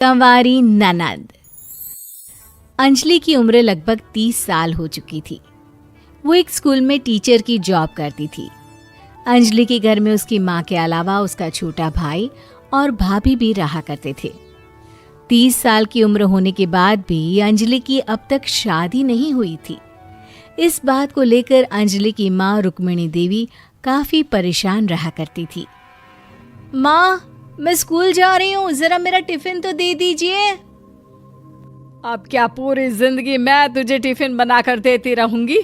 कंवारी ननद। अंजलि की उम्र लगभग 30 साल हो चुकी थी। वो एक स्कूल में टीचर की जॉब करती थी। अंजलि के घर में उसकी माँ के अलावा उसका छोटा भाई और भाभी भी रहा करते थे। 30 साल की उम्र होने के बाद भी अंजलि की अब तक शादी नहीं हुई थी। इस बात को लेकर अंजलि की माँ रुक्मिणी देवी काफी परेशान रहा करती थी। माँ, मैं स्कूल जा रही हूँ, जरा मेरा टिफिन तो दे दीजिए। अब क्या पूरी जिंदगी मैं तुझे टिफिन बनाकर देती रहूंगी?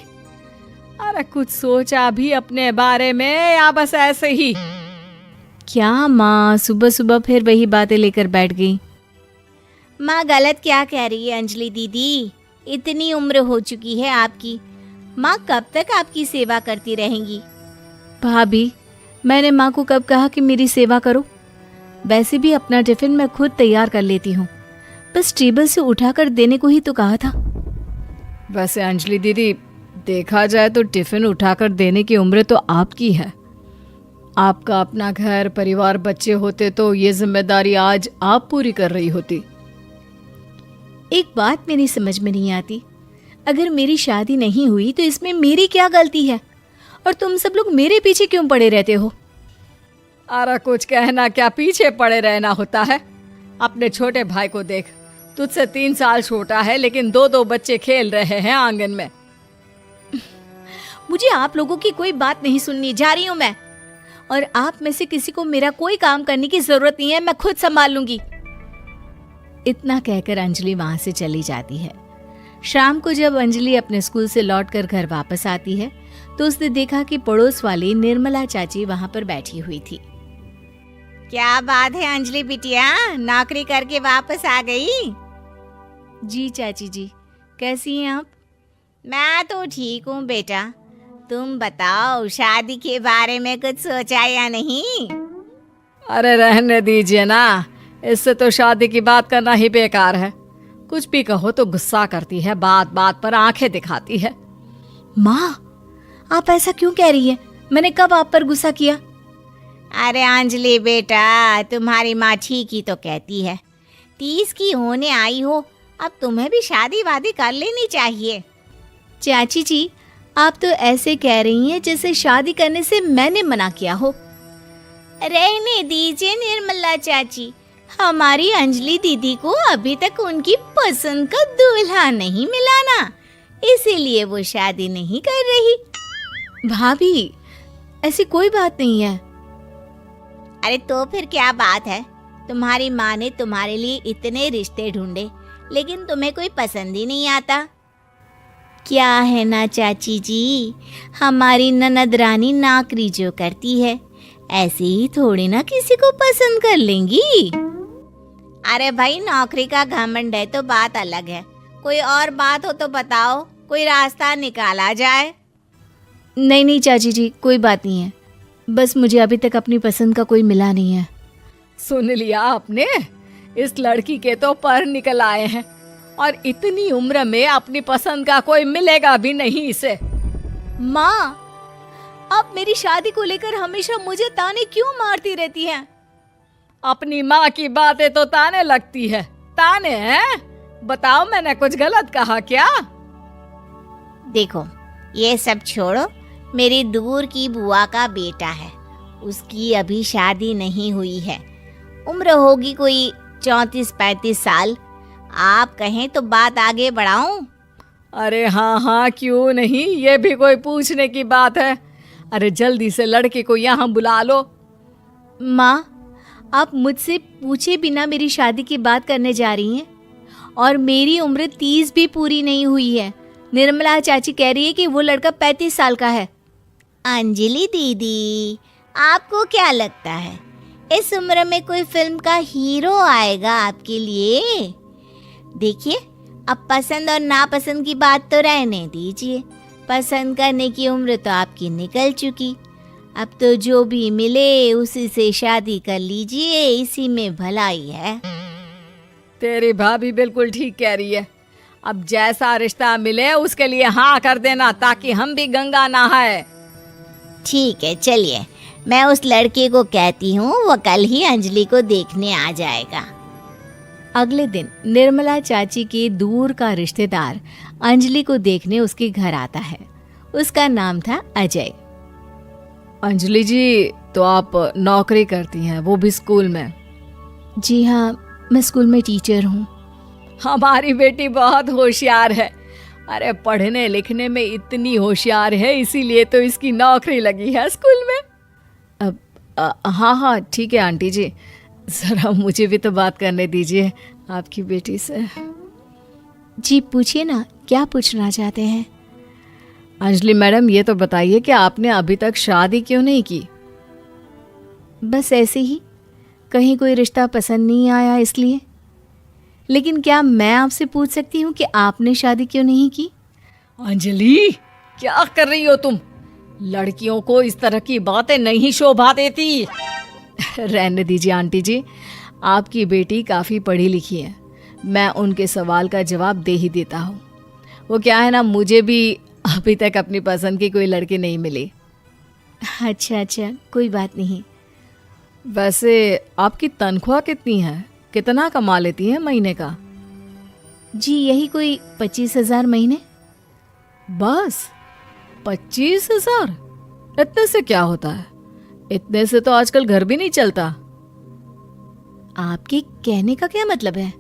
अरे कुछ सोचा भी अपने बारे में या बस ऐसे ही? क्या माँ, सुबह सुबह फिर वही बातें लेकर बैठ गई। माँ गलत क्या कह रही है अंजलि दीदी? इतनी उम्र हो चुकी है आपकी, माँ कब तक आपकी सेवा करती रहेंगी? भाभी, मैंने माँ को कब कहा कि मेरी सेवा करो? वैसे भी अपना टिफिन मैं खुद तैयार कर लेती हूँ, बस टेबल से उठाकर देने को ही तो कहा था। वैसे अंजलि दीदी, देखा जाए तो टिफिन उठाकर देने की उम्र तो आपकी है। आपका अपना घर परिवार बच्चे होते तो ये जिम्मेदारी आज आप पूरी कर रही होती। एक बात मेरी समझ में नहीं आती, अगर मेरी शादी नहीं हुई तो इसमें मेरी क्या गलती है और तुम सब लोग मेरे पीछे क्यों पड़े रहते हो? अरे कुछ कहना क्या पीछे पड़े रहना होता है? अपने छोटे भाई को देख, तुझसे 3 साल छोटा है लेकिन 2 बच्चे खेल रहे हैं आंगन में। मुझे आप लोगों की कोई बात नहीं सुननी, जा रही हूँ मैं। और आप में से किसी को मेरा कोई काम करने की जरूरत नहीं है, मैं खुद संभाल लूंगी। इतना कहकर अंजलि वहां से चली जाती है। शाम को जब अंजलि अपने स्कूल से लौटकर घर वापस आती है तो उसने देखा कि पड़ोस वाली निर्मला चाची वहां पर बैठी हुई थी। क्या बात है अंजलि बिटिया, नौकरी करके वापस आ गई? जी चाची जी, कैसी हैं आप? मैं तो ठीक हूँ बेटा, तुम बताओ शादी के बारे में कुछ सोचा या नहीं? अरे रहने दीजिए ना, इससे तो शादी की बात करना ही बेकार है। कुछ भी कहो तो गुस्सा करती है, बात बात पर आंखें दिखाती है। माँ, आप ऐसा क्यों कह रही हैं? मैंने कब आप पर गुस्सा किया? अरे अंजलि बेटा, तुम्हारी माँ ठीक ही तो कहती है। 30 की होने आई हो, अब तुम्हें भी शादी वादी कर लेनी चाहिए। चाची जी, आप तो ऐसे कह रही हैं जैसे शादी करने से मैंने मना किया हो। रहने दीजिए निर्मला चाची, हमारी अंजलि दीदी को अभी तक उनकी पसंद का दूल्हा नहीं मिला ना, इसीलिए वो शादी नहीं कर रही। भाभी, ऐसी कोई बात नहीं है। अरे तो फिर क्या बात है? तुम्हारी माँ ने तुम्हारे लिए इतने रिश्ते ढूंढे लेकिन तुम्हें कोई पसंद ही नहीं आता। क्या है ना चाची जी, हमारी ननद रानी नौकरी जो करती है ऐसे ही थोड़ी ना किसी को पसंद कर लेंगी। अरे भाई, नौकरी का घमंड है तो बात अलग है, कोई और बात हो तो बताओ, कोई रास्ता निकाला जाए। नहीं नहीं चाची जी, कोई बात नहीं है, बस मुझे अभी तक अपनी पसंद का कोई मिला नहीं है। सुन लिया आपने, इस लड़की के तो पर निकल आए हैं और इतनी उम्र में अपनी पसंद का कोई मिलेगा भी नहीं इसे। माँ, आप मेरी शादी को लेकर हमेशा मुझे ताने क्यों मारती रहती हैं? अपनी माँ की बातें तो ताने लगती है। ताने हैं? बताओ, मैंने कुछ गलत कहा क्या? देखो, ये सब छोड़ो, मेरी दूर की बुआ का बेटा है, उसकी अभी शादी नहीं हुई है, उम्र होगी कोई 34-35 साल। आप कहें तो बात आगे बढ़ाऊं? अरे हाँ हाँ, क्यों नहीं, ये भी कोई पूछने की बात है। अरे जल्दी से लड़के को यहाँ बुला लो। माँ, आप मुझसे पूछे बिना मेरी शादी की बात करने जा रही हैं और मेरी उम्र 30 भी पूरी नहीं हुई है। निर्मला चाची कह रही है कि वो लड़का 35 साल का है। अंजलि दीदी, आपको क्या लगता है इस उम्र में कोई फिल्म का हीरो आएगा आपके लिए? देखिए, अब पसंद और नापसंद की बात तो रहने दीजिए, पसंद करने की उम्र तो आपकी निकल चुकी। अब तो जो भी मिले उसी से शादी कर लीजिए, इसी में भलाई है। तेरी भाभी बिल्कुल ठीक कह रही है। अब जैसा रिश्ता मिले उसके लिए हाँ कर देना, ताकि हम भी गंगा नहाए। ठीक है, चलिए मैं उस लड़के को कहती हूँ, वो कल ही अंजलि को देखने आ जाएगा। अगले दिन निर्मला चाची के दूर का रिश्तेदार अंजलि को देखने उसके घर आता है। उसका नाम था अजय। अंजलि जी, तो आप नौकरी करती हैं, वो भी स्कूल में? जी हाँ, मैं स्कूल में टीचर हूँ। हमारी बेटी बहुत होशियार है। अरे पढ़ने लिखने में इतनी होशियार है, इसीलिए तो इसकी नौकरी लगी है स्कूल में। अब हाँ हाँ ठीक है आंटी जी, ज़रा मुझे भी तो बात करने दीजिए आपकी बेटी से। जी पूछिए ना, क्या पूछना चाहते हैं? अंजलि मैडम, ये तो बताइए कि आपने अभी तक शादी क्यों नहीं की? बस ऐसे ही, कहीं कोई रिश्ता पसंद नहीं आया इसलिए। लेकिन क्या मैं आपसे पूछ सकती हूँ कि आपने शादी क्यों नहीं की? अंजलि, क्या कर रही हो तुम? लड़कियों को इस तरह की बातें नहीं शोभा देती। रहने दीजिए आंटी जी, आपकी बेटी काफ़ी पढ़ी लिखी है, मैं उनके सवाल का जवाब दे ही देता हूँ। वो क्या है ना, मुझे भी अभी तक अपनी पसंद की कोई लड़की नहीं मिली। अच्छा, कोई बात नहीं। वैसे आपकी तनख्वाह कितनी है? कितना कमा लेती हैं महीने का? जी यही कोई 25,000 महीने। बस 25,000? इतने से क्या होता है? इतने से तो आजकल घर भी नहीं चलता। आपके कहने का क्या मतलब है?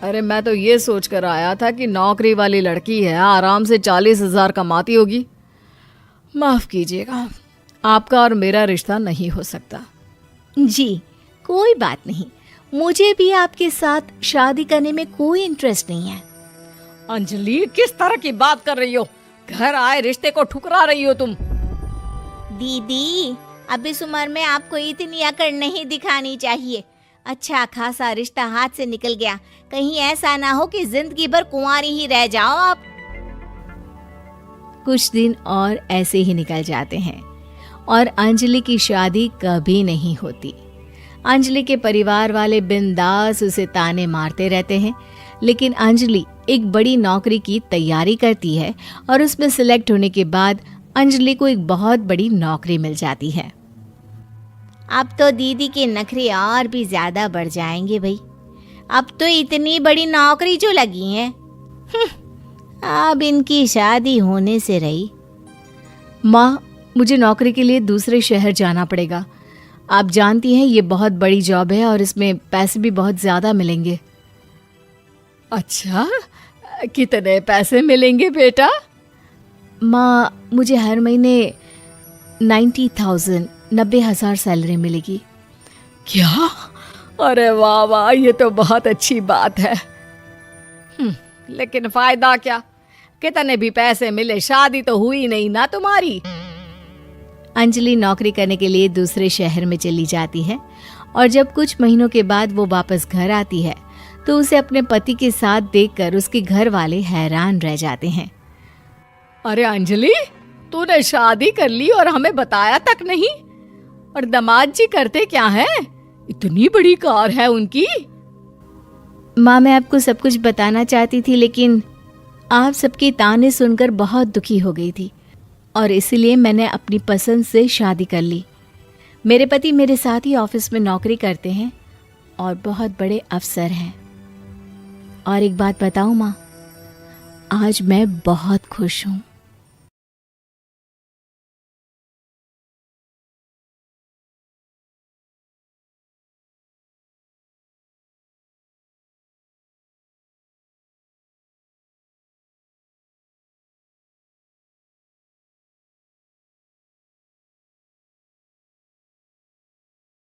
अरे मैं तो ये सोच कर आया था कि नौकरी वाली लड़की है, आराम से 40,000 कमाती होगी। माफ कीजिएगा, आपका और मेरा रिश्ता नहीं हो सकता। जी कोई बात नहीं, मुझे भी आपके साथ शादी करने में कोई इंटरेस्ट नहीं है। अंजलि, किस तरह की बात कर रही हो? घर आए रिश्ते को ठुकरा रही हो तुम। दीदी, अब इस उम्र में आपको इतनी अकड़ नहीं दिखानी चाहिए। अच्छा खासा रिश्ता हाथ से निकल गया, कहीं ऐसा ना हो कि जिंदगी भर कुंवारी ही रह जाओ आप। कुछ दिन और ऐसे ही निकल जाते हैं और अंजलि की शादी कभी नहीं होती। अंजलि के परिवार वाले बिंदास उसे ताने मारते रहते हैं, लेकिन अंजलि एक बड़ी नौकरी की तैयारी करती है और उसमें सिलेक्ट होने के बाद अंजलि को एक बहुत बड़ी नौकरी मिल जाती है। अब तो दीदी के नखरे और भी ज्यादा बढ़ जाएंगे भाई। अब तो इतनी बड़ी नौकरी जो लगी है, अब इनकी शादी होने से रही। माँ, मुझे नौकरी के लिए दूसरे शहर जाना पड़ेगा। आप जानती हैं ये बहुत बड़ी जॉब है और इसमें पैसे भी बहुत ज़्यादा मिलेंगे। अच्छा, कितने पैसे मिलेंगे बेटा? माँ, मुझे हर महीने 90,000 सैलरी मिलेगी। क्या? अरे वाह वाह, ये तो बहुत अच्छी बात है। लेकिन फायदा क्या? कितने भी पैसे मिले, शादी तो हुई नहीं ना तुम्हारी। अंजलि नौकरी करने के लिए दूसरे शहर में चली जाती है और जब कुछ महीनों के बाद वो वापस घर आती है तो उसे अपने पति के साथ देखकर उसके घर वाले हैरान रह जाते हैं। अरे अंजलि, तूने शादी कर ली और हमें बताया तक नहीं। और दामाद जी करते क्या है? इतनी बड़ी कार है उनकी। माँ, मैं आपको सब कुछ बताना चाहती थी, लेकिन आप सबके ताने सुनकर बहुत दुखी हो गई थी और इसीलिए मैंने अपनी पसंद से शादी कर ली। मेरे पति मेरे साथ ही ऑफिस में नौकरी करते हैं और बहुत बड़े अफसर हैं। और एक बात बताऊं माँ, आज मैं बहुत खुश हूँ।